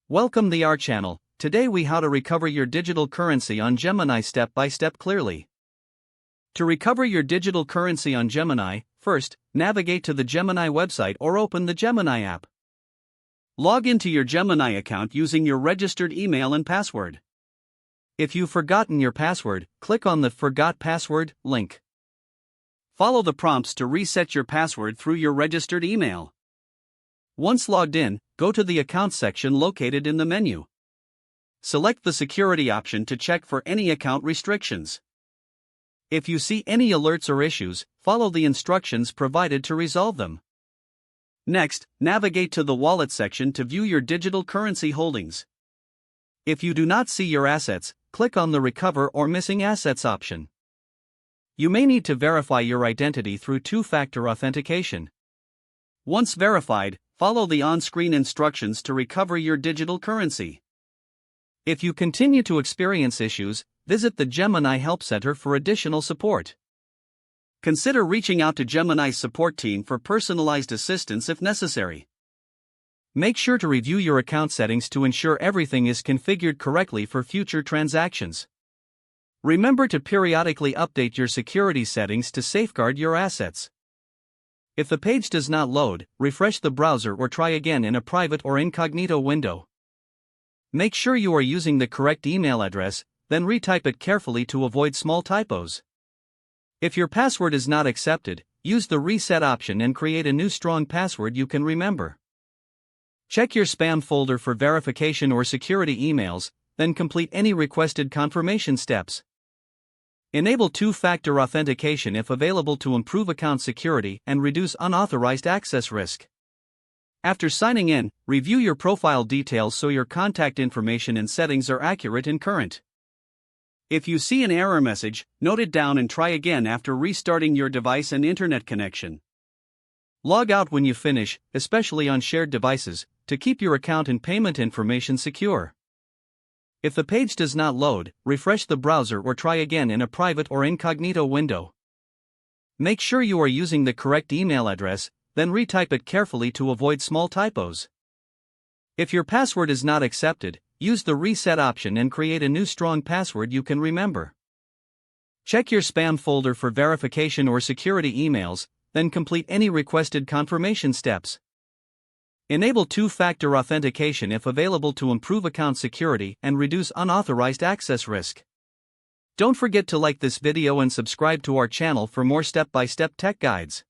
Welcome to our channel. Today we how to recover your digital currency on Gemini step by step clearly. To recover your digital currency on Gemini, first, navigate to the Gemini website or open the Gemini app. Log into your Gemini account using your registered email and password. If you've forgotten your password, click on the Forgot Password link. Follow the prompts to reset your password through your registered email. Once logged in, go to the Account section located in the menu. Select the Security option to check for any account restrictions. If you see any alerts or issues, follow the instructions provided to resolve them. Next, navigate to the Wallet section to view your digital currency holdings. If you do not see your assets, click on the Recover or Missing Assets option. You may need to verify your identity through two-factor authentication. Once verified, follow the on-screen instructions to recover your digital currency. If you continue to experience issues, visit the Gemini Help Center for additional support. Consider reaching out to Gemini's support team for personalized assistance if necessary. Make sure to review your account settings to ensure everything is configured correctly for future transactions. Remember to periodically update your security settings to safeguard your assets. If the page does not load, refresh the browser or try again in a private or incognito window. Make sure you are using the correct email address, then retype it carefully to avoid small typos. If your password is not accepted, use the Reset option and create a new strong password you can remember. Check your spam folder for verification or security emails, then complete any requested confirmation steps. Enable two-factor authentication if available to improve account security and reduce unauthorized access risk. After signing in, review your profile details so your contact information and settings are accurate and current. If you see an error message, note it down and try again after restarting your device and internet connection. Log out when you finish, especially on shared devices, to keep your account and payment information secure. If the page does not load, refresh the browser or try again in a private or incognito window. Make sure you are using the correct email address, then retype it carefully to avoid small typos. If your password is not accepted, use the Reset option and create a new strong password you can remember. Check your spam folder for verification or security emails, then complete any requested confirmation steps. Enable two-factor authentication if available to improve account security and reduce unauthorized access risk. Don't forget to like this video and subscribe to our channel for more step-by-step tech guides.